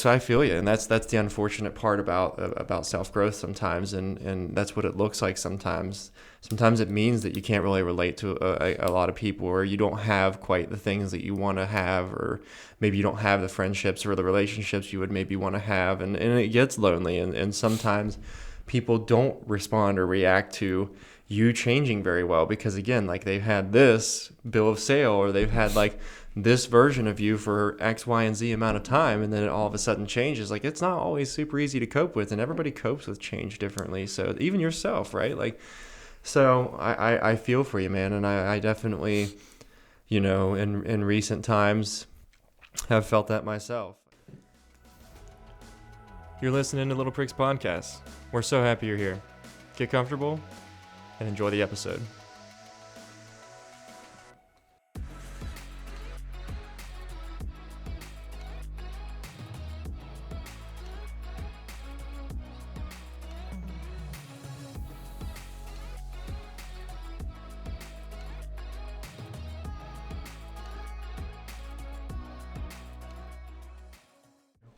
So I feel you, and that's the unfortunate part about self-growth sometimes, and that's what it looks like sometimes. Sometimes it means that you can't really relate to a lot of people, or you don't have quite the things that you want to have, or maybe you don't have the friendships or the relationships you would maybe want to have, and it gets lonely, and sometimes people don't respond or react to you changing very well because, again, like they've had this bill of sale, or they've had like this version of you for X, Y, and Z amount of time, and then it all of a sudden changes. Like, it's not always super easy to cope with, and everybody copes with change differently. So even yourself, right? Like, so I feel for you, man, and I definitely, in recent times have felt that myself. You're listening to Little Pricks Podcast. We're so happy you're here. Get comfortable and enjoy the episode.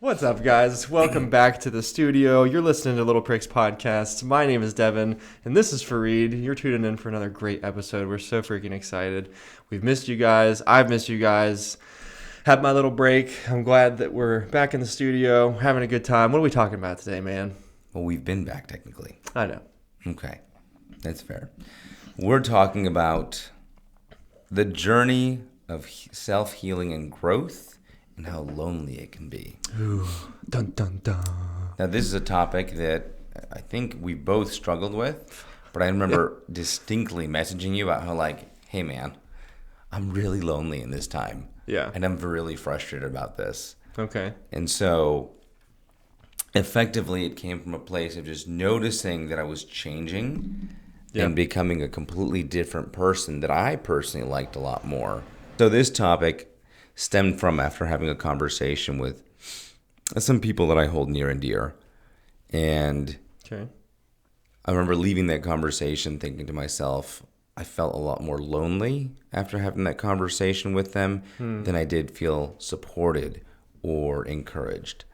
What's up, guys? Welcome back to the studio. You're listening to Little Pricks Podcast. My name is Devon, and this is Fareed. You're tuning in for another great episode. We're so freaking excited. We've missed you guys. I've missed you guys. Had my little break. I'm glad that we're back in the studio, having a good time. What are we talking about today, man? Well, we've been back technically. I know. Okay, that's fair. We're talking about the journey of self-healing and growth, and how lonely it can be. Ooh, dun dun dun. Now, this is a topic that I think we both struggled with, but I remember distinctly messaging you about how, like, hey, man, I'm really lonely in this time. Yeah. And I'm really frustrated about this. Okay. And so, effectively, it came from a place of just noticing that I was changing and becoming a completely different person that I personally liked a lot more. So this topic stemmed from after having a conversation with some people that I hold near and dear. And Okay. I remember leaving that conversation thinking to myself, I felt a lot more lonely after having that conversation with them than I did feel supported or encouraged.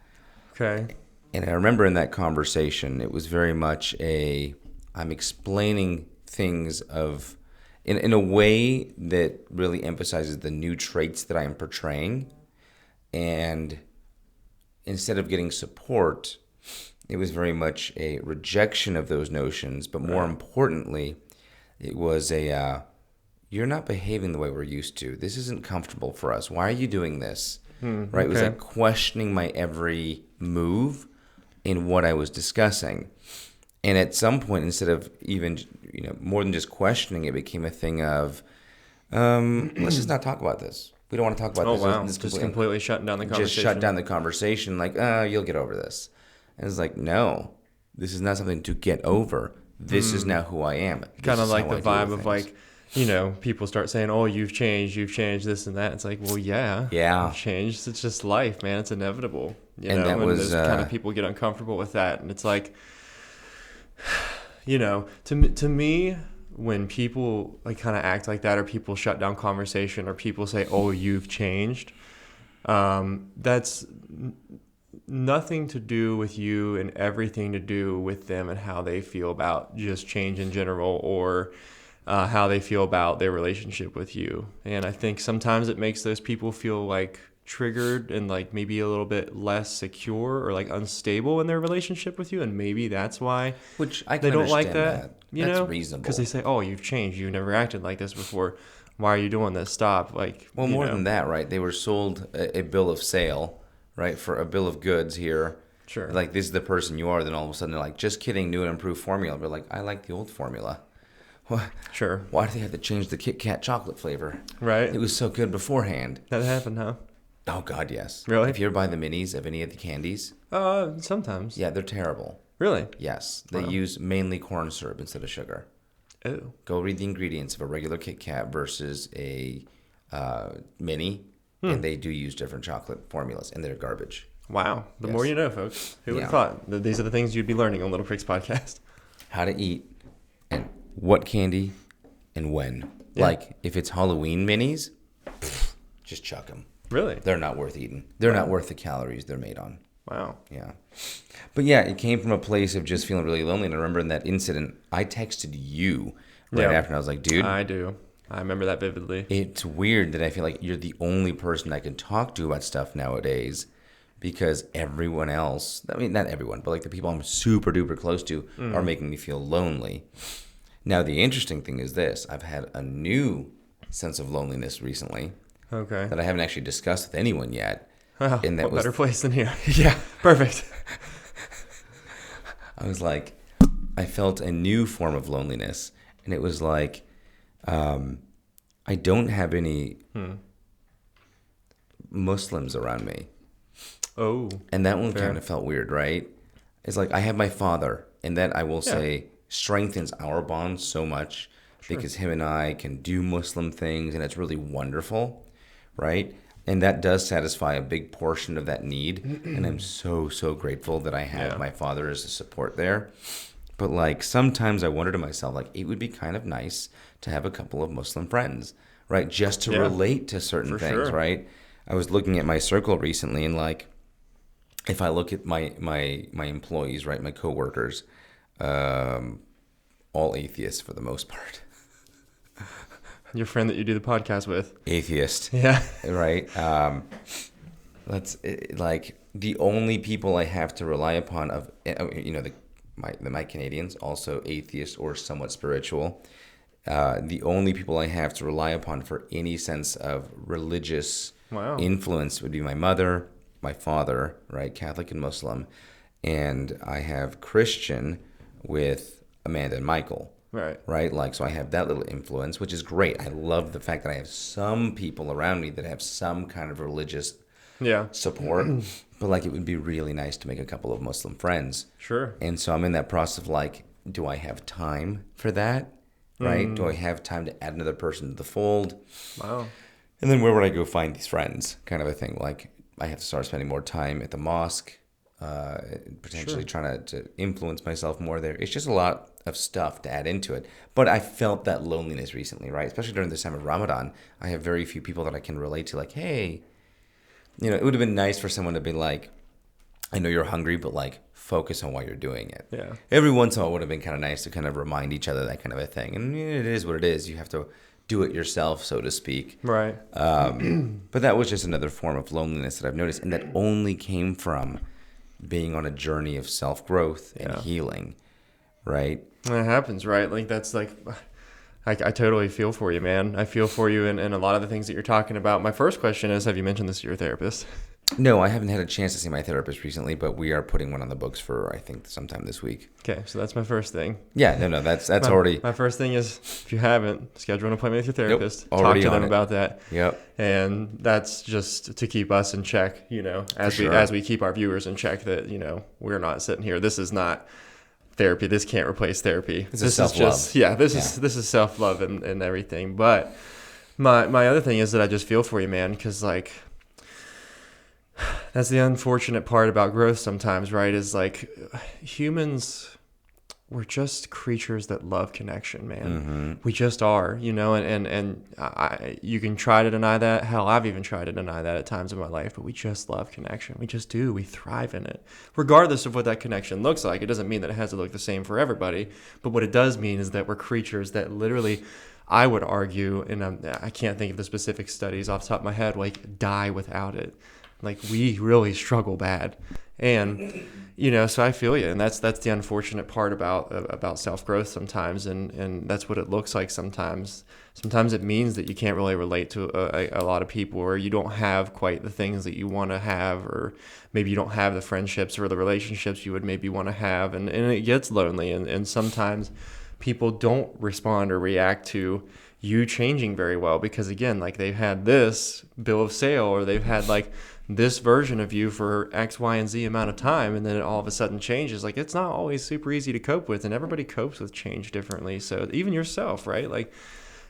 Okay. And I remember in that conversation, it was very much I'm explaining things in a way that really emphasizes the new traits that I am portraying. And instead of getting support, it was very much a rejection of those notions. But more importantly, it was you're not behaving the way we're used to. This isn't comfortable for us. Why are you doing this? Right? Okay. It was like questioning my every move in what I was discussing. And at some point, instead of even, more than just questioning, it became a thing of, let's just not talk about this. We don't want to talk about this. Oh, wow. It's just completely shutting down the conversation. Just shut down the conversation, like, you'll get over this. And it's like, no, this is not something to get over. This is now who I am. Kind of like the vibe of like, people start saying, oh, you've changed, this and that. It's like, well, yeah. You've changed. It's just life, man. It's inevitable. And those kind of people get uncomfortable with that. And it's like, to me, when people like kind of act like that, or people shut down conversation, or people say, oh, you've changed, that's nothing to do with you and everything to do with them and how they feel about just change in general, or how they feel about their relationship with you. And I think sometimes it makes those people feel like triggered and like maybe a little bit less secure or like unstable in their relationship with you, and maybe that's why they don't like that. That's reasonable, because they say, oh, you've changed, you never acted like this before, why are you doing this, stop. Like, well, more than that, right? They were sold a bill of sale, right, for a bill of goods here. Sure. Like, this is the person you are. Then all of a sudden they're like, just kidding, new and improved formula. But like, I like the old formula. Sure. Why do they have to change the Kit Kat chocolate flavor? Right. It was so good beforehand. That happened, huh? Oh, God, yes. Really? If you ever buy the minis of any of the candies. Sometimes. Yeah, they're terrible. Really? Yes. They use mainly corn syrup instead of sugar. Oh. Go read the ingredients of a regular Kit Kat versus a mini, and they do use different chocolate formulas, and they're garbage. Wow. The more you know, folks. Who would have thought? These are the things you'd be learning on Little Pricks Podcast. How to eat, and what candy, and when. Yeah. Like, if it's Halloween minis, just chuck them. Really? They're not worth eating. They're not worth the calories they're made on. Wow. Yeah. But yeah, it came from a place of just feeling really lonely. And I remember in that incident, I texted you right after, and I was like, dude, I do. I remember that vividly. it's weird that I feel like you're the only person I can talk to about stuff nowadays, because everyone else, I mean, not everyone, but like the people I'm super duper close to are making me feel lonely. Now, the interesting thing is this: I've had a new sense of loneliness recently Okay. that I haven't actually discussed with anyone yet. Wow. And that What was, better place than here? yeah, Perfect. I was like, I felt a new form of loneliness, and it was like, I don't have any Muslims around me. Oh. And that one Fair. kind of felt weird, right? It's like I have my father, and that I will say strengthens our bond so much because him and I can do Muslim things, and it's really wonderful, right? And that does satisfy a big portion of that need, and I'm so, so grateful that I have my father as a support there. But like sometimes I wonder to myself, like it would be kind of nice to have a couple of Muslim friends, right? Just to relate to certain things, right? I was looking at my circle recently, and like if I look at my employees, right, my coworkers, all atheists for the most part. Your friend that you do the podcast with. Atheist. Yeah. Right. Like the only people I have to rely upon of, my Canadians, also atheists or somewhat spiritual. The only people I have to rely upon for any sense of religious influence would be my mother, my father, right, Catholic and Muslim, and I have Christian with Amanda and Michael. Right. Like, so I have that little influence, which is great. I love the fact that I have some people around me that have some kind of religious support. But like, it would be really nice to make a couple of Muslim friends. Sure. And so I'm in that process of like, do I have time for that? Right? Do I have time to add another person to the fold? Wow. And then where would I go find these friends? Kind of a thing. Like, I have to start spending more time at the mosque, potentially trying to influence myself more there. It's just a lot of stuff to add into it. But I felt that loneliness recently, right? Especially during this time of Ramadan. I have very few people that I can relate to, like, hey, it would have been nice for someone to be like, I know you're hungry, but like, focus on why you're doing it. Yeah. Every once in a while, it would have been kind of nice to kind of remind each other that kind of a thing. And it is what it is. You have to do it yourself, so to speak. Right. But that was just another form of loneliness that I've noticed, and that only came from being on a journey of self-growth and healing, right? It happens, right? Like, that's like, I totally feel for you, man. I feel for you in a lot of the things that you're talking about. My first question is, have you mentioned this to your therapist? No, I haven't had a chance to see my therapist recently, but we are putting one on the books for, I think, sometime this week. Okay, so that's my first thing. Yeah, no, that's already... My first thing is, if you haven't, schedule an appointment with your therapist. Yep, already talk to them on it. about that. Yep. And that's just to keep us in check, as we keep our viewers in check that, we're not sitting here. This is not therapy. This can't replace therapy. This is self-love. This is self-love and everything. But my other thing is that I just feel for you, man, because like, that's the unfortunate part about growth sometimes, right? Is like, humans, we're just creatures that love connection, man. Mm-hmm. We just are, and you can try to deny that. Hell, I've even tried to deny that at times in my life, but we just love connection. We just do. We thrive in it. Regardless of what that connection looks like, it doesn't mean that it has to look the same for everybody, but what it does mean is that we're creatures that literally, I would argue, and I can't think of the specific studies off the top of my head, like, die without it. Like, we really struggle bad. And, so I feel you. And that's the unfortunate part about self-growth sometimes. And that's what it looks like sometimes. Sometimes it means that you can't really relate to a lot of people, or you don't have quite the things that you want to have, or maybe you don't have the friendships or the relationships you would maybe want to have. And it gets lonely. And sometimes people don't respond or react to you changing very well because, again, like, they've had this bill of sale, or they've had like this version of you for X, Y, and Z amount of time, and then it all of a sudden changes. Like, it's not always super easy to cope with, and everybody copes with change differently. So even yourself, right? Like,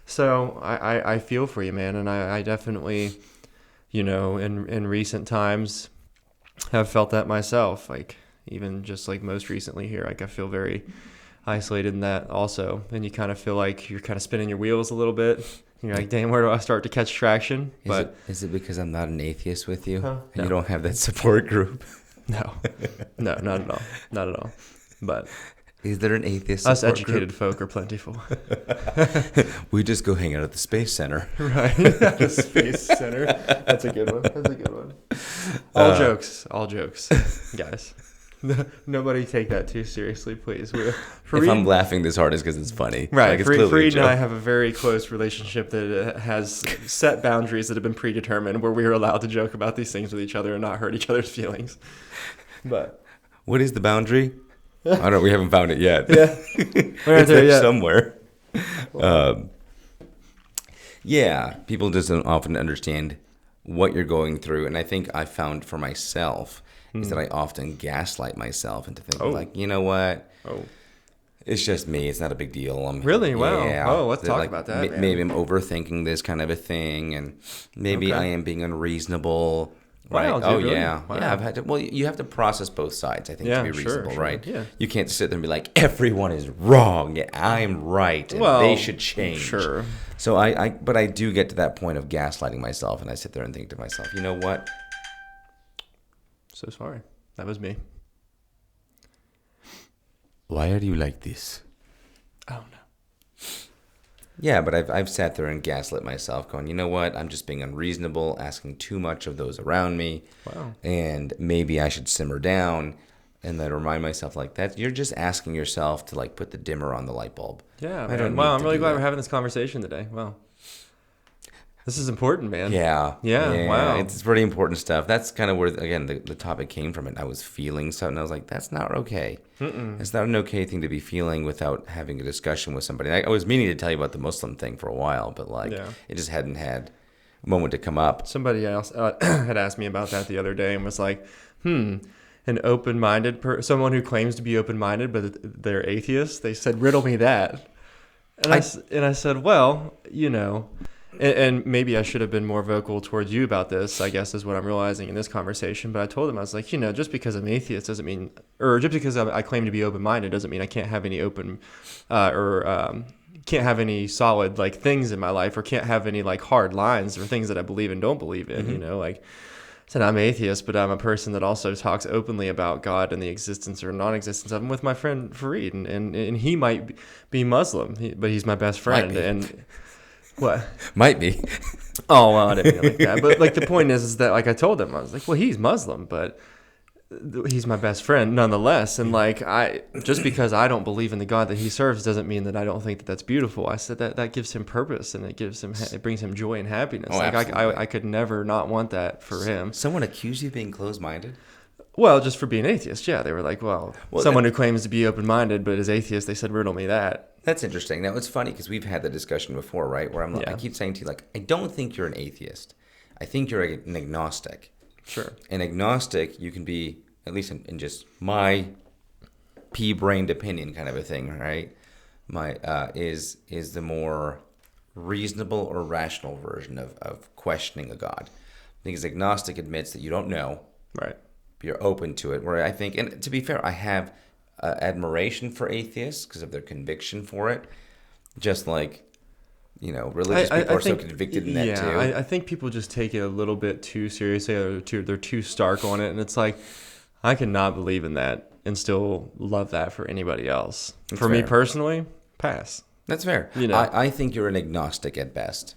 so I feel for you, man, and I definitely, in recent times have felt that myself. Like, even just like most recently here, like, I feel very isolated in that also. And you kind of feel like you're kind of spinning your wheels a little bit. You're like, damn, where do I start to catch traction? Is it because I'm not an atheist with you? No. And you don't have that support group? No, not at all. Not at all. But Is there an atheist us support educated folk are plentiful. We just go hang out at the Space Center. Right. The Space Center. That's a good one. All jokes, guys. Nobody take that too seriously, please. If I'm laughing this hard, it's because it's funny. Right. Like, it's clearly a Fareed and joke. I have a very close relationship that has set boundaries that have been predetermined where we are allowed to joke about these things with each other and not hurt each other's feelings. But what is the boundary? I don't know. We haven't found it yet. Yeah. It's there somewhere. Yeah. People just don't often understand what you're going through. And I think I found for myself is that I often gaslight myself into thinking like, you know what? It's just me. It's not a big deal. Really? Wow. Yeah. Oh, let's talk about that, man. Maybe I'm overthinking this kind of a thing, and maybe I am being unreasonable. Right. Wow, dude, Oh, really? yeah. Wow. Yeah. I've had to. Well, you have to process both sides, I think, to be reasonable, sure. right? Yeah. You can't sit there and be like, everyone is wrong. Yeah, I'm right, and they should change. Sure. So but I do get to that point of gaslighting myself, and I sit there and think to myself, you know what? So sorry. That was me. Why are you like this? I don't know. Yeah, but I've sat there and gaslit myself, going, you know what? I'm just being unreasonable, asking too much of those around me. Wow. And maybe I should simmer down, and then remind myself like that. You're just asking yourself to like put the dimmer on the light bulb. Yeah, I man. don't Wow, need I'm to really do glad that. we're having this conversation today. Wow. This is important, man. Yeah. Wow. It's pretty important stuff. That's kind of where, again, the topic came from. It. I was feeling something. I was like, that's not okay. It's not an okay thing to be feeling without having a discussion with somebody. I was meaning to tell you about the Muslim thing for a while, but like, it just hadn't had a moment to come up. Somebody else had asked me about that the other day and was like, an open-minded someone who claims to be open-minded, but they're atheist. They said, riddle me that. And I said, well, you know, and maybe I should have been more vocal towards you about this, I guess is what I'm realizing in this conversation. But I told them, I was like, you know, just because I'm atheist doesn't mean, or just because I claim to be open-minded doesn't mean I can't have any can't have any solid like things in my life, or can't have any like hard lines or things that I believe and don't believe in, you know, like I said, I'm atheist, but I'm a person that also talks openly about God and the existence or non-existence of him with my friend Fareed, and he might be Muslim, but he's my best friend. And what? Might be. Oh, well, I didn't mean it like that. But like the point is that like I told him, I was like, well, he's Muslim, but he's my best friend nonetheless. And like just because I don't believe in the God that he serves doesn't mean that I don't think that that's beautiful. I said that gives him purpose, and it brings him joy and happiness. Oh, like absolutely. I could never not want that for him. Someone accused you of being closed-minded? Well, just for being atheist, yeah. They were like, well someone who claims to be open-minded but is atheist, they said, riddle me that. That's interesting. Now, it's funny because we've had the discussion before, right? Where I keep saying to you, like, I don't think you're an atheist. I think you're an agnostic. Sure. An agnostic, you can be, at least in just my pea-brained opinion kind of a thing, right? Is the more reasonable or rational version of questioning a God. Because agnostic admits that you don't know. Right. You're open to it. Where I think, and to be fair, I have admiration for atheists because of their conviction for it. Just like, you know, religious people are so convicted in that too. I think people just take it a little bit too seriously, or they're too stark on it, and it's like, I cannot believe in that and still love that for anybody else. That's for fair. me personally, pass. That's fair. You know. I think you're an agnostic at best.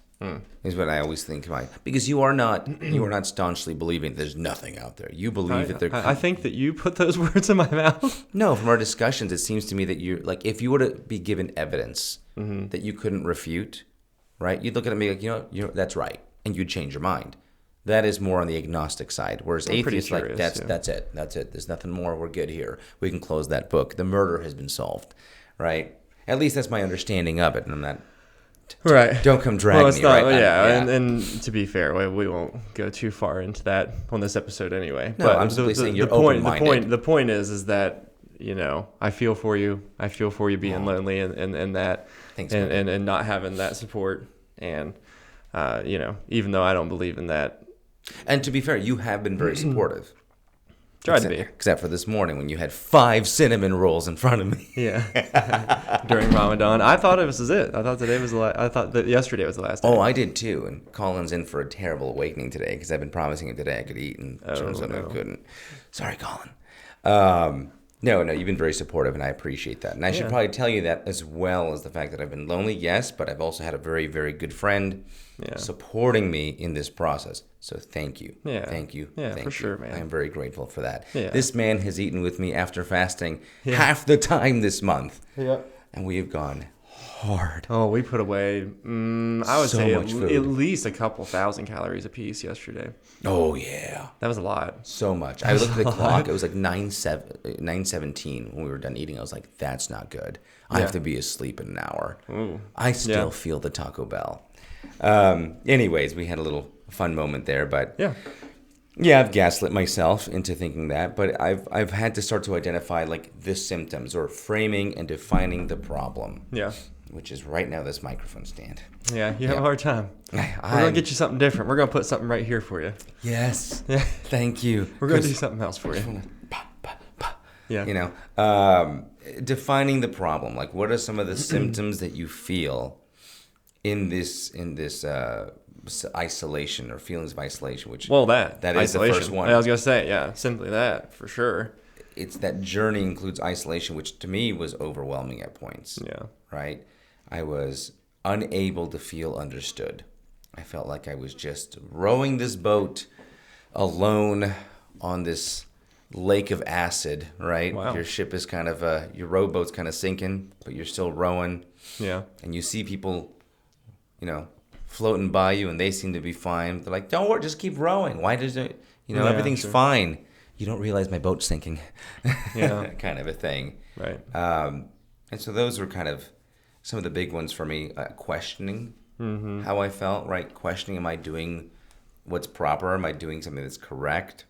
Is what I always think. Because you are not staunchly believing there's nothing out there. You believe that there. I think that you put those words in my mouth. No, from our discussions, it seems to me that you like if you were to be given evidence that you couldn't refute, right? You'd look at me like, you know, that's right, and you'd change your mind. That is more on the agnostic side, whereas atheists like that's it. There's nothing more. We're good here. We can close that book. The murder has been solved, right? At least that's my understanding of it, and I'm not. Right. Don't come drag me, right? Yeah, and to be fair, we won't go too far into that on this episode anyway. No, but I'm simply saying you're open-minded. The point is that, you know, I feel for you. I feel for you being lonely and that. Thanks, and not having that support. And, you know, even though I don't believe in that. And to be fair, you have been very supportive. Tried to be. Except for this morning when you had 5 cinnamon rolls in front of me. Yeah. During Ramadan. I thought it was it. I thought today was I thought that yesterday was the last day. Oh, I did too. And Colin's in for a terrible awakening today because I've been promising him today I could eat, and turns out I couldn't. Sorry, Colin. No, you've been very supportive, and I appreciate that. And I should probably tell you that as well as the fact that I've been lonely, yes, but I've also had a very, very good friend supporting me in this process. So thank you. Yeah. Thank you. Yeah, thank for you. sure, man. I am very grateful for that. Yeah. This man has eaten with me after fasting half the time this month. Yeah. And we have gone hard. Oh, we put away, I would So say much food. at least a couple thousand calories a piece yesterday. Oh, yeah. That was a lot. So much. I looked at the clock. It was like 9:17 when we were done eating. I was like, that's not good. I have to be asleep in an hour. Ooh. I still feel the Taco Bell. Anyways, we had a little fun moment there, but yeah, I've gaslit myself into thinking that, but I've had to start to identify like the symptoms or framing and defining the problem. Yeah. Which is right now this microphone stand. Yeah, you have a hard time. We're going to get you something different. We're going to put something right here for you. Yes. Yeah. Thank you. We're going to do something else for you. Yeah. You know, defining the problem. Like, what are some of the symptoms that you feel in this isolation or feelings of isolation? Which that is isolation. the first one. I was going to say, simply that for sure. It's that journey includes isolation, which to me was overwhelming at points. Yeah. Right. I was unable to feel understood. I felt like I was just rowing this boat alone on this lake of acid, right? Wow. Your ship is kind of your rowboat's kind of sinking, but you're still rowing. Yeah. And you see people, floating by you, and they seem to be fine. They're like, "Don't worry, just keep rowing. Why does it? Everything's fine. You don't realize my boat's sinking." Yeah. Kind of a thing. Right. And so those were kind of some of the big ones for me. Questioning how I felt, right? Questioning, am I doing what's proper? Am I doing something that's correct?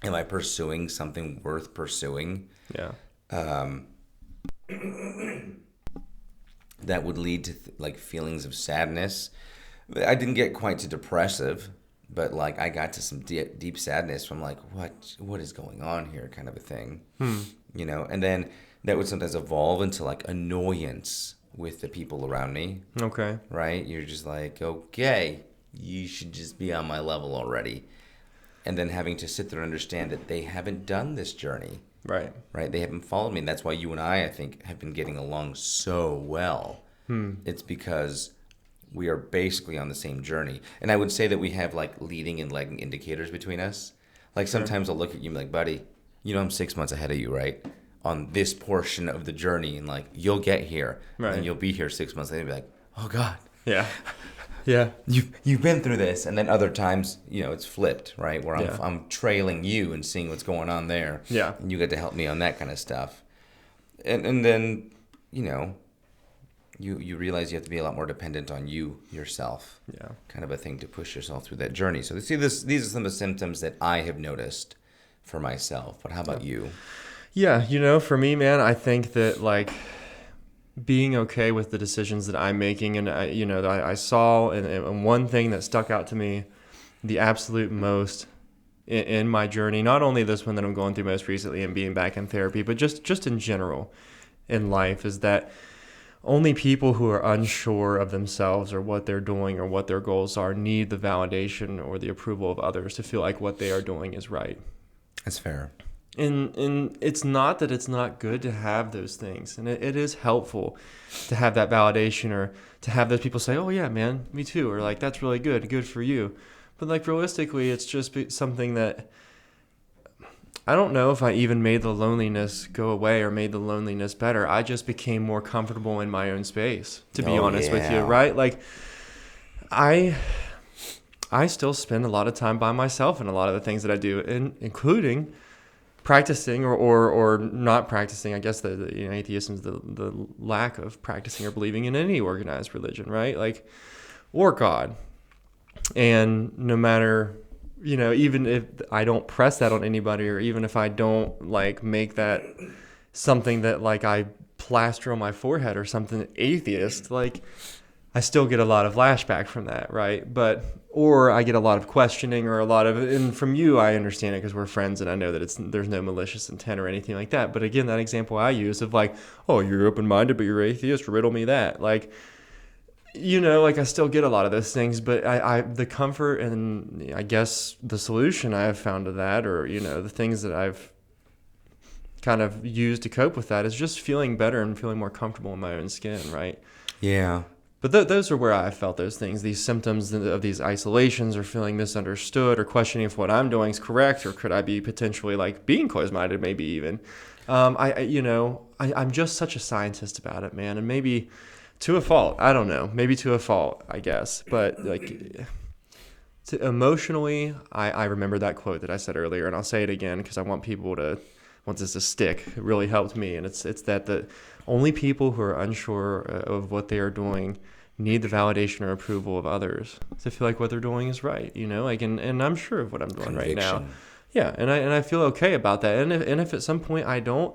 Am I pursuing something worth pursuing? Yeah. That would lead to feelings of sadness. I didn't get quite to depressive, but I got to some deep sadness from what is going on here, kind of a thing. And then that would sometimes evolve into annoyance with the people around me. Okay. Right? You're just okay, you should just be on my level already. And then having to sit there and understand that they haven't done this journey. Right. Right? They haven't followed me. And that's why you and I think, have been getting along so well. It's because we are basically on the same journey. And I would say that we have leading and lagging indicators between us. Sometimes I'll look at you and be like, buddy, I'm 6 months ahead of you, right? On this portion of the journey. And you'll get here. Right. And you'll be here 6 months later and be like, oh God. Yeah. Yeah. You've been through this. And then other times, it's flipped, right? Where I'm trailing you and seeing what's going on there. Yeah. And you get to help me on that kind of stuff. And then, you realize you have to be a lot more dependent on yourself. Yeah. Kind of a thing to push yourself through that journey. So these are some of the symptoms that I have noticed for myself. But how about you? Yeah, for me, man, I think that being okay with the decisions that I'm making, and I saw and one thing that stuck out to me the absolute most in my journey, not only this one that I'm going through most recently and being back in therapy, but just in general in life, is that only people who are unsure of themselves or what they're doing or what their goals are need the validation or the approval of others to feel like what they are doing is right. That's fair. And it's not that it's not good to have those things. And it is helpful to have that validation or to have those people say, oh, yeah, man, me too. Or that's really good for you. But realistically, it's just something that I don't know if I even made the loneliness go away or made the loneliness better. I just became more comfortable in my own space, to be honest with you, right? I still spend a lot of time by myself in a lot of the things that I do, including practicing or not practicing. I guess the atheism is the lack of practicing or believing in any organized religion, right? Or God. And no matter, even if I don't press that on anybody, or even if I don't make that something that I plaster on my forehead or something, atheist, I still get a lot of lashback from that, right? Or I get a lot of questioning or and from you, I understand it because we're friends and I know that there's no malicious intent or anything like that. But again, that example I use of like, oh, you're open-minded, but you're atheist, riddle me that. Like, like I still get a lot of those things, but the comfort and I guess the solution I have found to that, or, the things that I've kind of used to cope with that is just feeling better and feeling more comfortable in my own skin, right? Yeah. But those are where I felt those things, these symptoms of these isolations or feeling misunderstood or questioning if what I'm doing is correct or could I be potentially like being closed-minded maybe even. I'm just such a scientist about it, man. And maybe to a fault, I don't know, maybe to a fault, I guess. But like emotionally, I remember that quote that I said earlier, and I'll say it again because I want this to stick. It really helped me. And it's that the only people who are unsure of what they are doing need the validation or approval of others to feel like what they're doing is right, and I'm sure of what I'm doing right now. Yeah, and I feel okay about that. And if at some point I don't,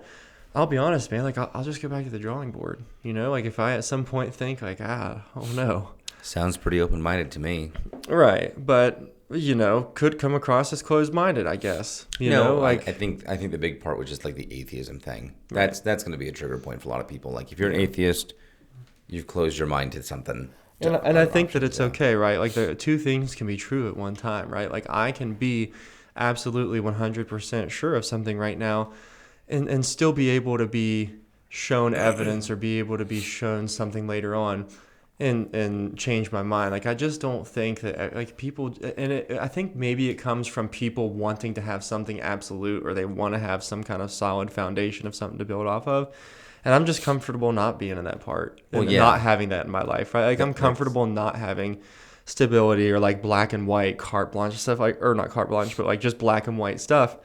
I'll be honest, man, like I'll just go back to the drawing board, like if I at some point think like, oh no. Sounds pretty open-minded to me. Right, but could come across as closed-minded, I guess. I think the big part was just like the atheism thing. That's going to be a trigger point for a lot of people. Like if you're an atheist, you've closed your mind to something. And I think that it's okay, right? Like the two things can be true at one time, right? Like I can be absolutely 100% sure of something right now and still be able to be shown evidence or be able to be shown something later on and change my mind. Like I just don't think that like people, I think maybe it comes from people wanting to have something absolute or they want to have some kind of solid foundation of something to build off of. And I'm just comfortable not being in that part and not having that in my life, right? Like I'm comfortable not having stability or like black and white carte blanche stuff, like, or not carte blanche, but like just black and white stuff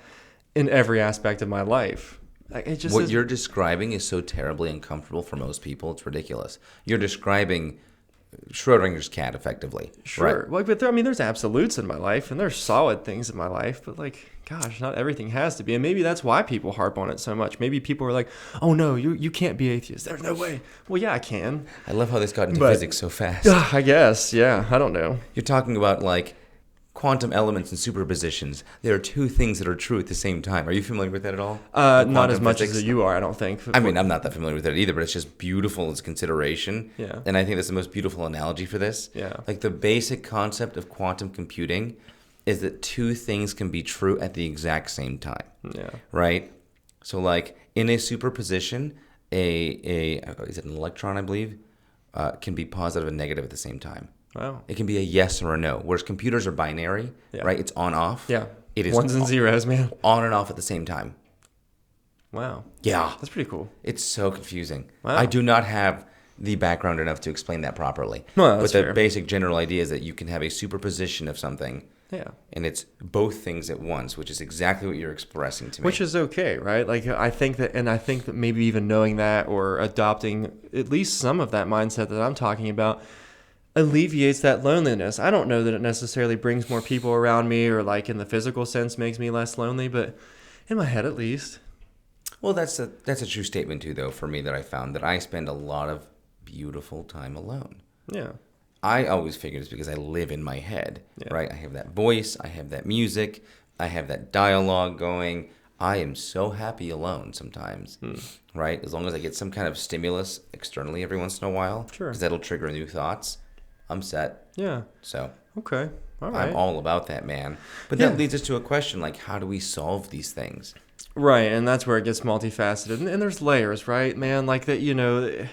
in every aspect of my life. Like it just you're describing is so terribly uncomfortable for most people. It's ridiculous. You're describing Schrodinger's cat, effectively. Sure. Right? Like, but there's absolutes in my life, and there's solid things in my life, but like, gosh, not everything has to be. And maybe that's why people harp on it so much. Maybe people are like, oh no, you can't be atheist. There's no way. Well, yeah, I can. I love how this got into physics so fast. I guess, yeah. I don't know. You're talking about like quantum elements and superpositions. There are two things that are true at the same time. Are you familiar with that at all? Not as much as you are, I don't think. I mean, I'm not that familiar with it either, but it's just beautiful as consideration. Yeah. And I think that's the most beautiful analogy for this. Yeah. Like the basic concept of quantum computing is that two things can be true at the exact same time. Yeah. Right? So like in a superposition, is it an electron, I believe, can be positive and negative at the same time. Wow. It can be a yes or a no. Whereas computers are binary, right? It's on off. Yeah. It is ones and zeros, man. On and off at the same time. Wow. Yeah. That's pretty cool. It's so confusing. Wow. I do not have the background enough to explain that properly. Well, but the fair. basic general idea is that you can have a superposition of something. Yeah. And it's both things at once, which is exactly what you're expressing to me. Which is okay, right? Like I think that maybe even knowing that or adopting at least some of that mindset that I'm talking about alleviates that loneliness. I don't know that it necessarily brings more people around me or like in the physical sense makes me less lonely, but in my head at least. Well, that's a true statement too, though, for me, that I found that I spend a lot of beautiful time alone. Yeah. I always figured it's because I live in my head, right? I have that voice, I have that music, I have that dialogue going. I am so happy alone sometimes, right? As long as I get some kind of stimulus externally every once in a while, because that'll trigger new thoughts, I'm set. Yeah. So. Okay. All right. I'm all about that, man. But that leads us to a question, like, how do we solve these things? Right, and that's where it gets multifaceted. And there's layers, right, man? Like that,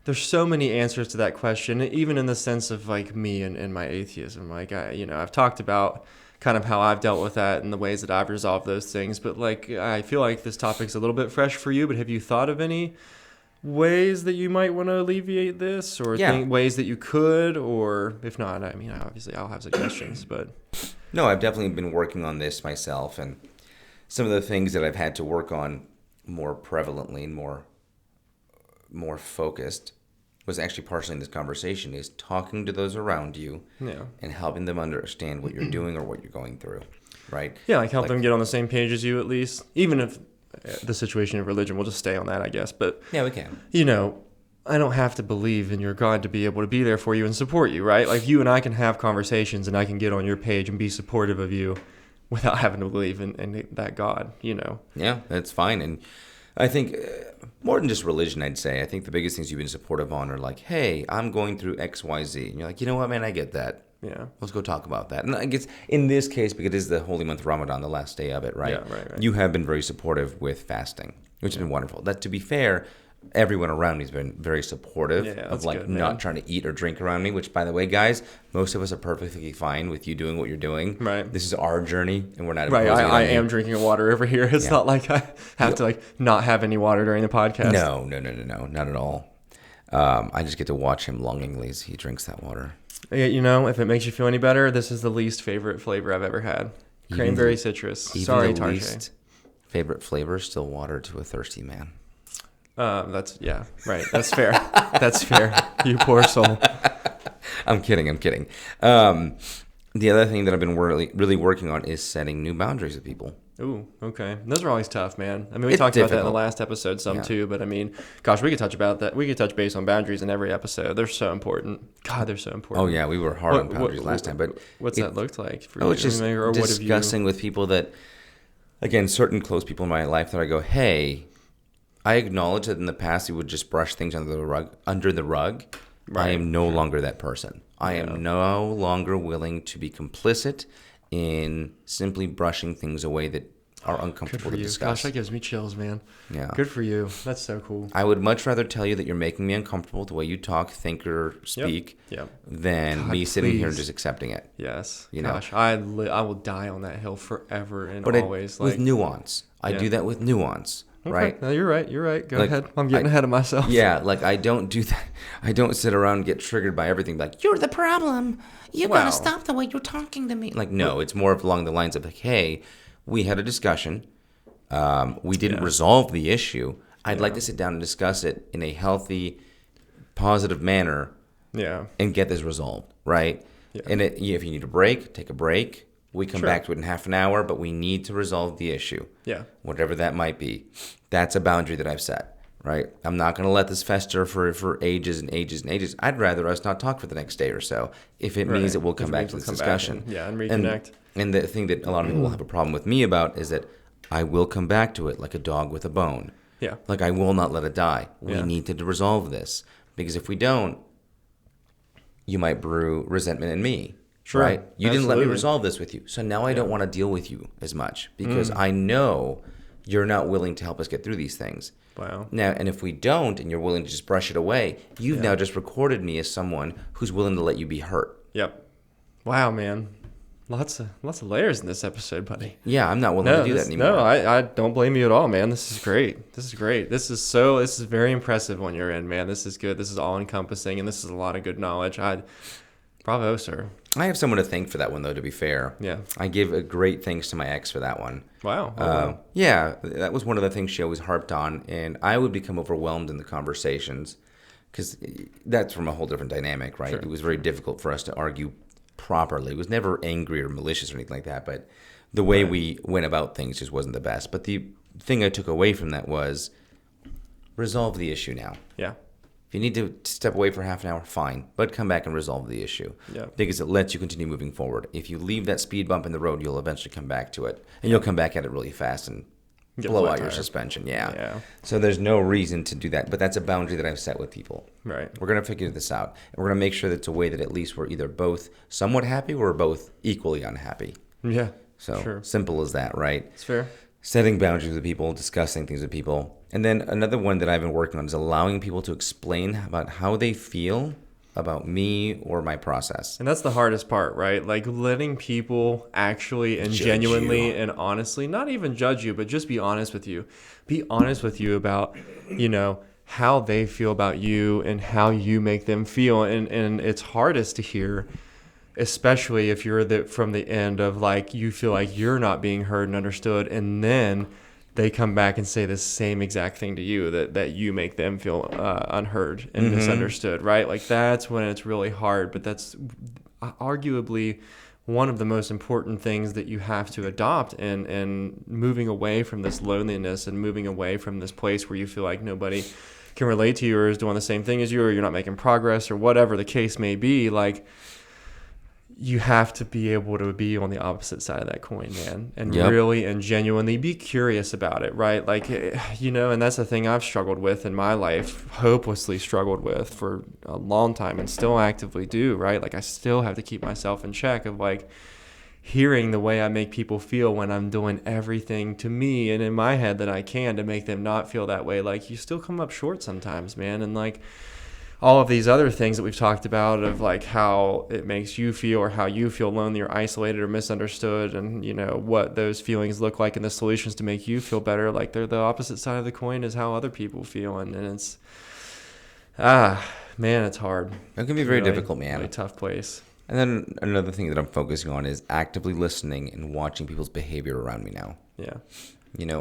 there's so many answers to that question, even in the sense of like me and my atheism. Like I've talked about kind of how I've dealt with that and the ways that I've resolved those things. But like I feel like this topic's a little bit fresh for you. But have you thought of any ways that you might want to alleviate this, or ways that you could, or if not, I mean, obviously I'll have suggestions. But no, I've definitely been working on this myself, and some of the things that I've had to work on more prevalently and more focused was actually partially in this conversation, is talking to those around you and helping them understand what you're doing or what you're going through, right? Yeah, like help them get on the same page as you at least, even if the situation of religion, we'll just stay on that, I guess. But yeah, we can. I don't have to believe in your God to be able to be there for you and support you, right? Like you and I can have conversations and I can get on your page and be supportive of you without having to believe in that God, you know? Yeah, that's fine. And I think more than just religion, I'd say, I think the biggest things you've been supportive on are like, hey, I'm going through X, Y, Z. And you're like, you know what, man, I get that. Yeah. Let's go talk about that. And I guess in this case, because it is the holy month Ramadan, the last day of it, right? Yeah, right. You have been very supportive with fasting, which has been wonderful. That, to be fair, everyone around me has been very supportive of like good, not trying to eat or drink around me, which, by the way, guys, most of us are perfectly fine with you doing what you're doing. Right. This is our journey, and we're not Right. imposing it on I you. am drinking water over here. It's not like I have to like not have any water during the podcast. No, not at all. I just get to watch him longingly as he drinks that water. Yeah, you know, if it makes you feel any better, this is the least favorite flavor I've ever had. Cranberry citrus. Sorry, the Tarjay. least favorite flavor, still water to a thirsty man. That's That's fair. That's fair. You poor soul. I'm kidding. The other thing that I've been really working on is setting new boundaries with people. Ooh, okay. Those are always tough, man. I mean, we talked about that in the last episode too, but I mean, gosh, we could touch about that. We could touch base on boundaries in every episode. They're so important. God, they're so important. Oh yeah, we were hard on boundaries last time, but what's that looked like for you? Oh, it's just discussing with people that, again, certain close people in my life that I go, hey, I acknowledge that in the past you would just brush things under the rug. Right. I am no longer that person. I am no longer willing to be complicit in simply brushing things away that are uncomfortable to discuss. Gosh, that gives me chills, man. Yeah. Good for you. That's so cool. I would much rather tell you that you're making me uncomfortable with the way you talk, think, or speak than me sitting here and just accepting it. Yes. You Gosh, I will die on that hill forever and always. With nuance. I do that with nuance. Okay. Right? No, you're right. Go ahead. I'm getting ahead of myself. Yeah, like I don't do that. I don't sit around and get triggered by everything like, you're the problem. You gotta stop the way you're talking to me. Like, no, it's more along the lines of like, hey, we had a discussion. We didn't resolve the issue. I'd like to sit down and discuss it in a healthy, positive manner. Yeah. And get this resolved, right? Yeah. And if you need a break, take a break. We come back to it in half an hour, but we need to resolve the issue. Yeah. Whatever that might be. That's a boundary that I've set, right? I'm not going to let this fester for ages and ages and ages. I'd rather us not talk for the next day or so if it means that we'll come back to this discussion. And reconnect. And the thing that a lot of people will have a problem with me about is that I will come back to it like a dog with a bone. Yeah. Like I will not let it die. We need to resolve this. Because if we don't, you might brew resentment in me. Sure. Right? You didn't let me resolve this with you. So now I don't want to deal with you as much because I know you're not willing to help us get through these things. Wow. Now, and if we don't and you're willing to just brush it away, you've now just recorded me as someone who's willing to let you be hurt. Yep. Wow, man. Lots of layers in this episode, buddy. Yeah, I'm not willing to do that anymore. No, I don't blame you at all, man. This is great. This is very impressive on your end, man. This is good. This is all encompassing and this is a lot of good knowledge. Bravo, sir. I have someone to thank for that one, though, to be fair. Yeah. I give a great thanks to my ex for that one. Wow. Wow. Yeah, that was one of the things she always harped on, and I would become overwhelmed in the conversations because that's from a whole different dynamic, right? Sure. It was very difficult for us to argue properly. It was never angry or malicious or anything like that, but the way we went about things just wasn't the best. But the thing I took away from that was resolve the issue now. Yeah. If you need to step away for half an hour, fine, but come back and resolve the issue. Yeah. Because it lets you continue moving forward. If you leave that speed bump in the road, you'll eventually come back to it. And you'll come back at it really fast and blow out your suspension. Yeah. So there's no reason to do that. But that's a boundary that I've set with people. Right. We're going to figure this out. And we're going to make sure that it's a way that at least we're either both somewhat happy or we're both equally unhappy. Yeah. So simple as that, right? It's fair. Setting boundaries with people, discussing things with people. And then another one that I've been working on is allowing people to explain about how they feel about me or my process. And that's the hardest part, right? Like letting people actually and genuinely and honestly, not even judge you, but just be honest with you. Be honest with you about, how they feel about you and how you make them feel. And it's hardest to hear, especially if you're from the end of like, you feel like you're not being heard and understood. And then they come back and say the same exact thing to you, that you make them feel unheard and misunderstood, right? Like that's when it's really hard, but that's arguably one of the most important things that you have to adopt, and moving away from this loneliness and moving away from this place where you feel like nobody can relate to you or is doing the same thing as you, or you're not making progress, or whatever the case may be. Like, you have to be able to be on the opposite side of that coin, man, and really and genuinely be curious about it, right? Like, and that's the thing I've struggled with in my life, hopelessly struggled with for a long time, and still actively do, right? Like, I still have to keep myself in check of, like, hearing the way I make people feel when I'm doing everything to me and in my head that I can to make them not feel that way. Like, you still come up short sometimes, man, and, like, all of these other things that we've talked about of, like, how it makes you feel, or how you feel lonely or isolated or misunderstood, and what those feelings look like and the solutions to make you feel better, like, they're the opposite side of the coin is how other people feel. And it's man, it's hard. It can be very difficult, man. Really tough place. And then another thing that I'm focusing on is actively listening and watching people's behavior around me now.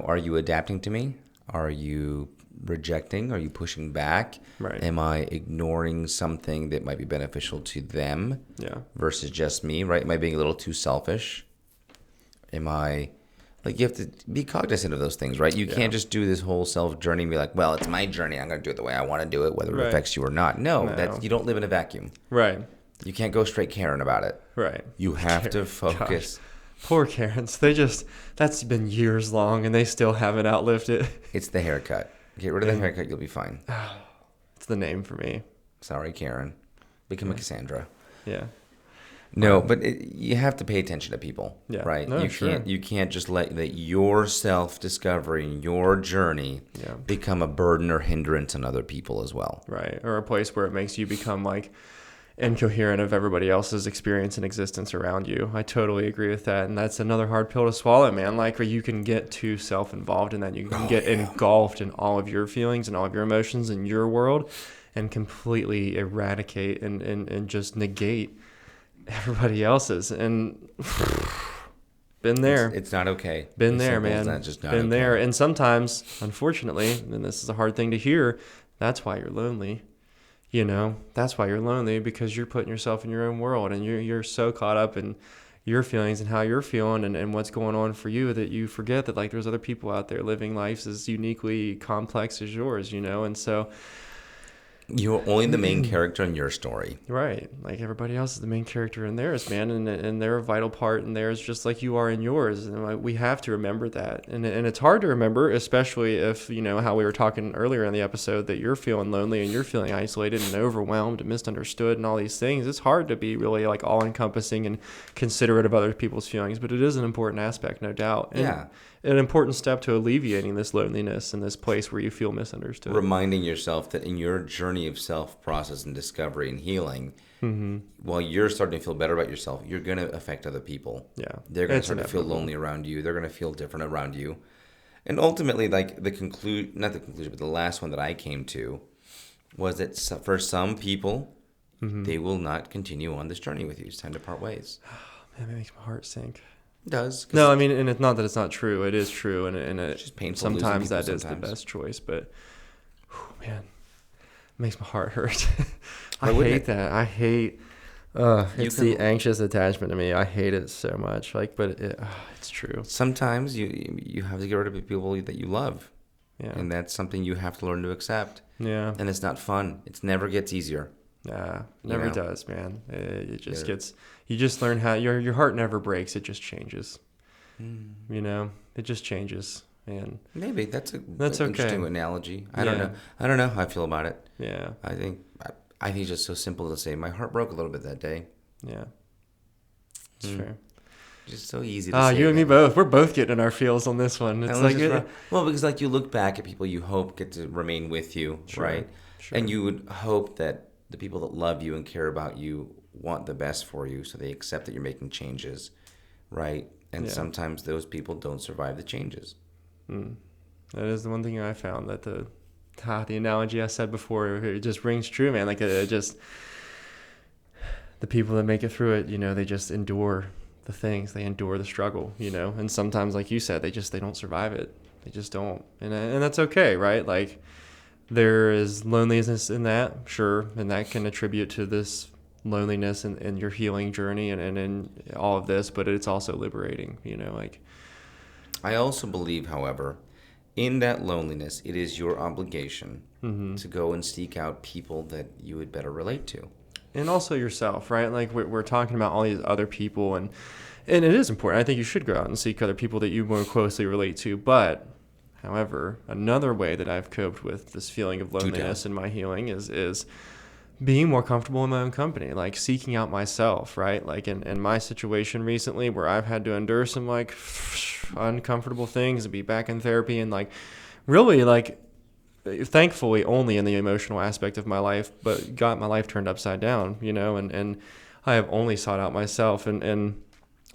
Are you adapting to me? Are you rejecting? Are you pushing back? Right. Am I ignoring something that might be beneficial to them versus just me, right? Am I being a little too selfish? Am I, like, you have to be cognizant of those things, right? You can't just do this whole self journey and be like, well, it's my journey, I'm going to do it the way I want to do it, whether it affects you or not. No. You don't live in a vacuum. Right. You can't go straight Karen about it. Right. You have to focus. Gosh. Poor Karens. That's been years long and they still haven't outlived it. It's the haircut. Get rid of the haircut, you'll be fine. It's the name for me. Sorry, Karen. Become a Cassandra. Yeah. No, but you have to pay attention to people, right? No, You can't just let your self-discovery, your journey become a burden or hindrance on other people as well. Right, or a place where it makes you become, like, incoherent of everybody else's experience and existence around you. I totally agree with that, and that's another hard pill to swallow, man. Like, where you can get too self-involved in that, you can get engulfed in all of your feelings and all of your emotions in your world, and completely eradicate and just negate everybody else's. And been there. It's not okay. Been there, man. That's just not been okay. There. And sometimes, unfortunately, and this is a hard thing to hear, that's why you're lonely. That's why you're lonely, because you're putting yourself in your own world, and you're so caught up in your feelings and how you're feeling and what's going on for you that you forget that, like, there's other people out there living lives as uniquely complex as yours, and so you're only the main character in your story. Right. Like, everybody else is the main character in theirs, man. And they're a vital part in theirs, just like you are in yours. And, like, we have to remember that. And it's hard to remember, especially if, how we were talking earlier in the episode, that you're feeling lonely and you're feeling isolated and overwhelmed and misunderstood and all these things. It's hard to be really, like, all-encompassing and considerate of other people's feelings. But it is an important aspect, no doubt. And an important step to alleviating this loneliness and this place where you feel misunderstood. Reminding yourself that in your journey of self-process and discovery and healing, while you're starting to feel better about yourself, you're going to affect other people. Yeah. They're going to start to feel lonely around you. They're going to feel different around you. And ultimately, like, not the conclusion, but the last one that I came to was that for some people, they will not continue on this journey with you. It's time to part ways. Oh, man, that makes my heart sink. It does. No, I mean, and it's not that it's not true. It is true, and it's just painful. Sometimes that is the best choice, but man, it makes my heart hurt. I hate that. I hate. It's the anxious attachment to me. I hate it so much. Like, but it's true. Sometimes you have to get rid of the people that you love, and that's something you have to learn to accept. Yeah, and it's not fun. It never gets easier. Never does, man. It just gets. You just learn how your heart never breaks. It just changes. It just changes, and maybe that's an okay. Interesting analogy. I don't know how I feel about it. Yeah, I think it's just so simple to say. My heart broke a little bit that day. Yeah, it's fair. Just so easy to say. You and me both. We're both getting in our feels on this one. It's like because, like, you look back at people you hope get to remain with you, right? Sure. And you would hope that the people that love you and care about you want the best for you, so they accept that you're making changes, right? And sometimes those people don't survive the changes. That is the one thing I found, that the analogy I said before, it just rings true, man. Like, it just, the people that make it through it, they just endure the things, they endure the struggle, and sometimes, like you said, they don't survive it. They just don't, and that's okay, right? Like, there is loneliness in that, sure, and that can attribute to this loneliness in your healing journey and in all of this, but it's also liberating, like. I also believe, however, in that loneliness, it is your obligation to go and seek out people that you would better relate to. And also yourself, right? Like we're talking about all these other people, and it is important. I think you should go out and seek other people that you more closely relate to. But, however, another way that I've coped with this feeling of loneliness in my healing is being more comfortable in my own company, like seeking out myself, right? Like in my situation recently where I've had to endure some like uncomfortable things and be back in therapy and like really like thankfully only in the emotional aspect of my life, but got my life turned upside down, and I have only sought out myself and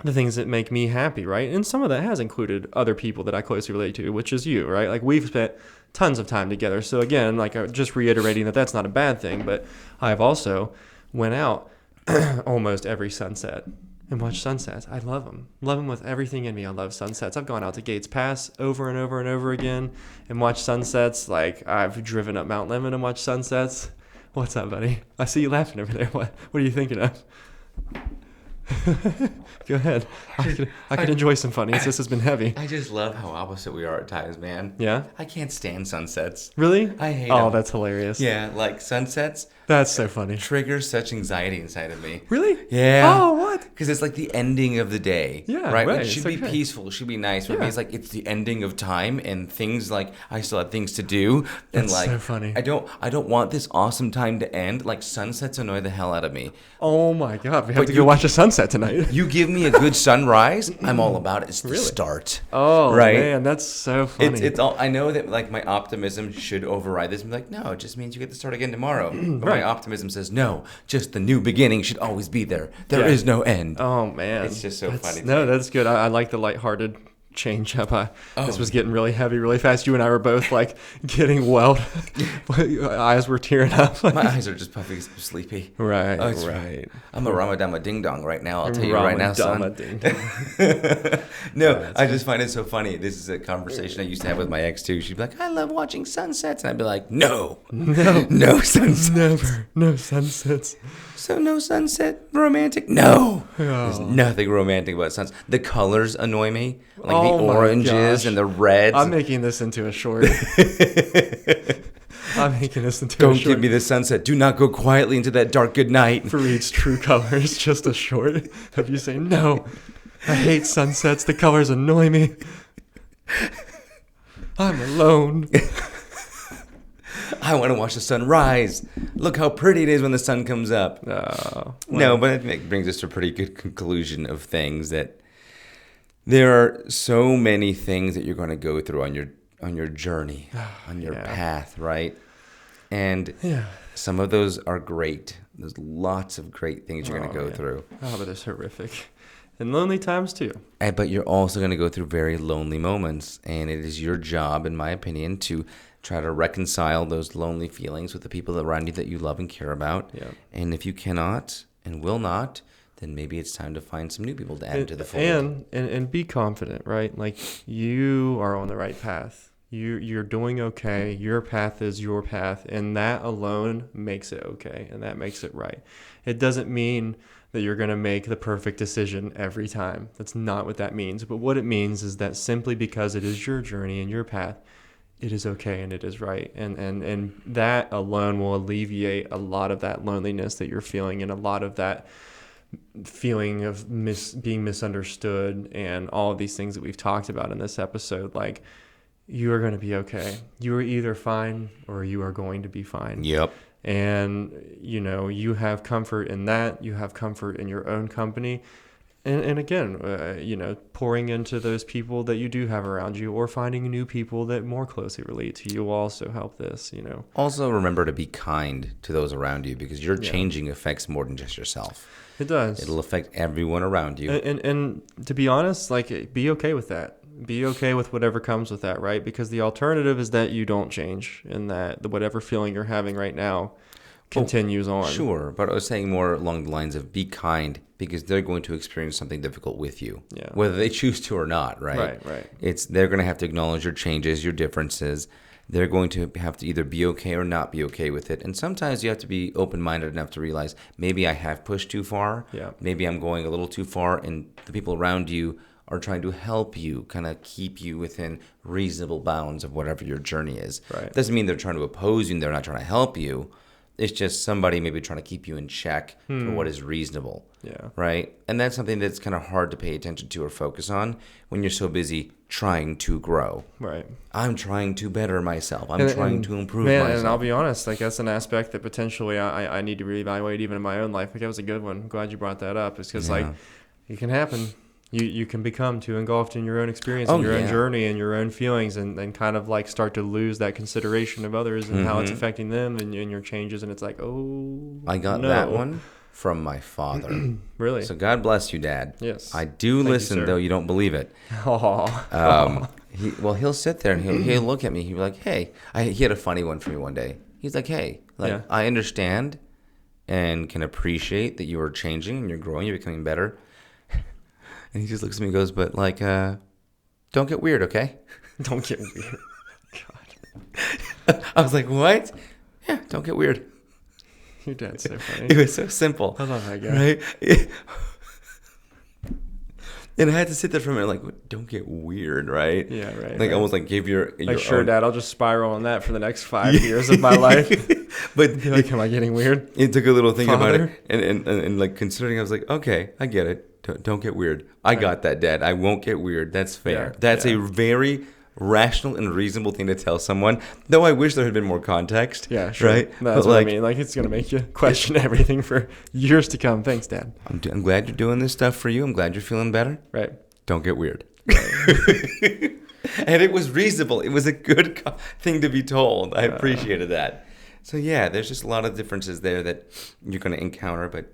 the things that make me happy, right? And some of that has included other people that I closely relate to, which is you, right? Like we've spent tons of time together. So again, like just reiterating that that's not a bad thing, but I've also went out almost every sunset and watched sunsets. I love them with everything in me. I love sunsets. I've gone out to Gates Pass over and over and over again and watched sunsets. Like I've driven up Mount Lemmon and watched sunsets. What's up, buddy? I see you laughing over there. What are you thinking of? Go ahead. I could enjoy some funnies. This has been heavy. I just love how opposite we are at times, man. Yeah? I can't stand sunsets. Really? I hate them. them. That's hilarious. Yeah, like sunsets. That's so funny. Triggers such anxiety inside of me. Really? Yeah. Oh, what? Because it's like the ending of the day. Yeah, right. right. It should be peaceful. It should be nice. For me, it's like it's the ending of time and things like I still have things to do. And That's like so funny. I don't want this awesome time to end. Like sunsets annoy the hell out of me. Oh my God, we have to go watch a sunset tonight. You give me a good sunrise, I'm all about it. It's the Really? start. Oh right? Man, that's so funny. It's all. I know that like my optimism should override this. I'm like, no, it just means you get to start again tomorrow. But Right. my optimism says no. Just the new beginning should always be there. There is no end. Oh man, It's just so funny. No, that's good. I like the lighthearted change up. This was getting really heavy really fast. You and I were both like getting welled. Eyes were tearing up. My eyes are just puffy, sleepy. Right, Oh, right. I'm a Ramadama ding dong right now. I'll tell you right now, son. No, I just find it so funny. This is a conversation I used to have with my ex too. She'd be like, "I love watching sunsets," and I'd be like, "No, no sunsets, Never, no sunsets." So no sunset romantic? No. Oh. There's nothing romantic about sunsets. The colors annoy me. Like Oh the my oranges gosh. and the reds. I'm making this into a short. I'm making this into a Don't short. give me the sunset. Do not go quietly into that dark good night. Fareed's true colors, just a short of you saying, no, I hate sunsets. The colors annoy me. I'm alone. I want to watch the sun rise. Look how pretty it is when the sun comes up. No, but I think it brings us to a pretty good conclusion of things that there are so many things that you're going to go through on your journey, on your path, right? And some of those are great. There's lots of great things you're going to go through. Oh, but it's horrific. And lonely times too. But you're also going to go through very lonely moments. And it is your job, in my opinion, to try to reconcile those lonely feelings with the people around you that you love and care about. Yeah. And if you cannot and will not, then maybe it's time to find some new people to add to the fold. And be confident, right? Like you are on the right path. You're doing okay. Your path is your path, and that alone makes it okay, and that makes it right. It doesn't mean that you're going to make the perfect decision every time. That's not what that means. But what it means is that simply because it is your journey and your path, it is okay and it is right. And that alone will alleviate a lot of that loneliness that you're feeling and a lot of that feeling of being misunderstood and all of these things that we've talked about in this episode. Like, you are going to be okay. You are either fine or you are going to be fine. Yep. And, you have comfort in that. You have comfort in your own company. And again, pouring into those people that you do have around you or finding new people that more closely relate to you will also help this, Also remember to be kind to those around you because your changing affects more than just yourself. It does. It'll affect everyone around you. And to be honest, like, be okay with that. Be okay with whatever comes with that, right? Because the alternative is that you don't change and that whatever feeling you're having right now continues on. Sure, but I was saying more along the lines of be kind because they're going to experience something difficult with you, whether they choose to or not, right? Right. They're going to have to acknowledge your changes, your differences. they're going to have to either be okay or not be okay with it. And sometimes you have to be open-minded enough to realize maybe I have pushed too far. Yeah. Maybe I'm going a little too far, and the people around you are trying to help you, kind of keep you within reasonable bounds of whatever your journey is. Right. Doesn't mean they're trying to oppose you and they're not trying to help you. It's just somebody maybe trying to keep you in check for what is reasonable. Yeah. Right? And that's something that's kind of hard to pay attention to or focus on when you're so busy trying to grow. Right. I'm trying to better myself. I'm trying to improve man, myself. And I'll be honest, like that's an aspect that potentially I need to reevaluate even in my own life. Like that was a good one. I'm glad you brought that up. It's because like it can happen. You can become too engulfed in your own experience and your own journey and your own feelings and kind of like start to lose that consideration of others and how it's affecting them and your changes. And it's like, I got that one from my father. Really? So God bless you, Dad. Yes. I do listen, though you don't believe it. He'll sit there and he'll look at me. He'll be like, hey, he had a funny one for me one day. He's like, hey, I understand and can appreciate that you are changing and you're growing, you're becoming better. And he just looks at me and goes, but like, don't get weird, okay? Don't get weird. God. I was like, what? Yeah, don't get weird. Your dad's so funny. It was so simple. I love that guy. Right? And I had to sit there for a minute like, don't get weird, right? Yeah, right. Like almost like give your like, sure, own... Dad, I'll just spiral on that for the next 5 years of my life. But like, am I getting weird? It took a little thinking about Father? it. And like considering, I was like, okay, I get it. Don't get weird. I got that, Dad. I won't get weird. That's fair. Yeah, That's a very rational and reasonable thing to tell someone. Though I wish there had been more context. Yeah, sure. Right? That's what I mean. Like, it's going to make you question everything for years to come. Thanks, Dad. I'm glad you're doing this stuff for you. I'm glad you're feeling better. Right. Don't get weird. And it was reasonable. It was a good thing to be told. I appreciated that. So, yeah, there's just a lot of differences there that you're going to encounter. But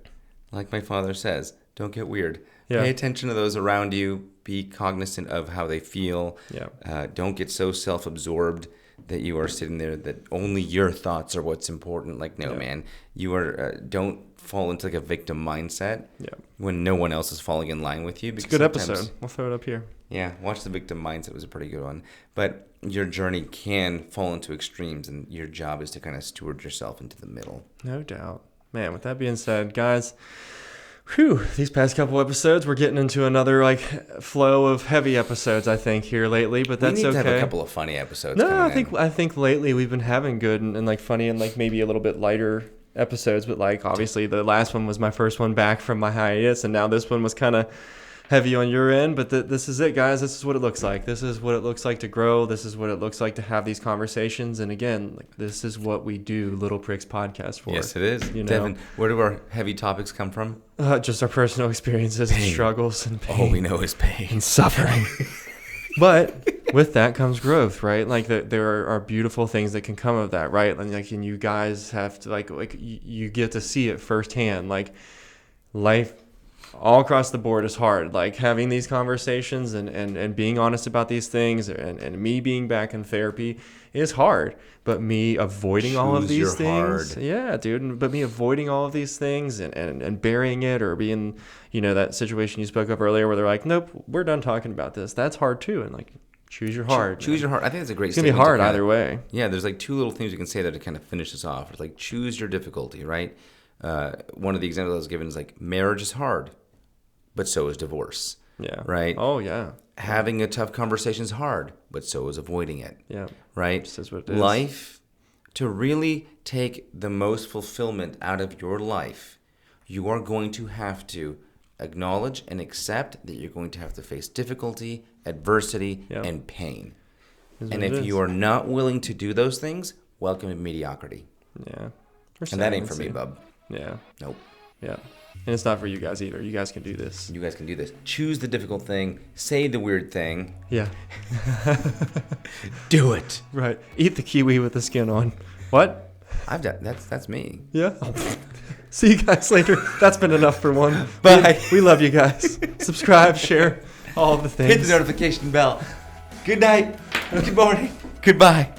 like my father says, don't get weird. Yeah. Pay attention to those around you. Be cognizant of how they feel. Yeah. Don't get so self-absorbed that you are sitting there that only your thoughts are what's important. Like, no, man, you are. Don't fall into like a victim mindset. Yeah. When no one else is falling in line with you. It's a good episode. We'll throw it up here. Yeah, watch the victim mindset. It was a pretty good one. But your journey can fall into extremes, and your job is to kind of steward yourself into the middle. No doubt. Man, with that being said, guys, these past couple episodes, we're getting into another like flow of heavy episodes, I think, here lately, but that's okay. We need to have a couple of funny episodes. No, I think lately we've been having good and like funny and like maybe a little bit lighter episodes, but like obviously the last one was my first one back from my hiatus, and now this one was kind of heavy on your end, but this is it, guys. This is what it looks like. This is what it looks like to grow. This is what it looks like to have these conversations. And again, like this is what we do Little Pricks Podcast for. Yes, it is. You know? Devin, where do our heavy topics come from? Just our personal experiences and struggles and pain. All we know is pain and suffering. But with that comes growth, right? Like there are beautiful things that can come of that, right? And like, and you guys have to like you get to see it firsthand. Like life all across the board is hard. Like having these conversations and being honest about these things and me being back in therapy is hard. But me avoiding all of these things. Yeah, dude. But me avoiding all of these things and burying it or being, that situation you spoke of earlier where they're like, nope, we're done talking about this. That's hard too. And like, choose your heart. Choose your heart. I think that's a great statement. It's going to be hard either way. Yeah, there's like two little things you can say there to kind of finish this off. It's like, choose your difficulty, right? One of the examples I was given is like, marriage is hard, but so is divorce. Yeah. Right? Oh, yeah. Having a tough conversation is hard, but so is avoiding it. Yeah. Right? This is what it is. Life, to really take the most fulfillment out of your life, you are going to have to acknowledge and accept that you're going to have to face difficulty, adversity, and pain. And if you are not willing to do those things, welcome to mediocrity. Yeah. And that ain't for me, bub. Yeah. Nope. Yeah. And it's not for you guys either. You guys can do this. You guys can do this. Choose the difficult thing. Say the weird thing. Yeah. Do it. Right. Eat the kiwi with the skin on. What? I've done. That's me. Yeah. See you guys later. That's been enough for one. Bye. We love you guys. Subscribe, share, all the things. Hit the notification bell. Good night. Good morning. Goodbye.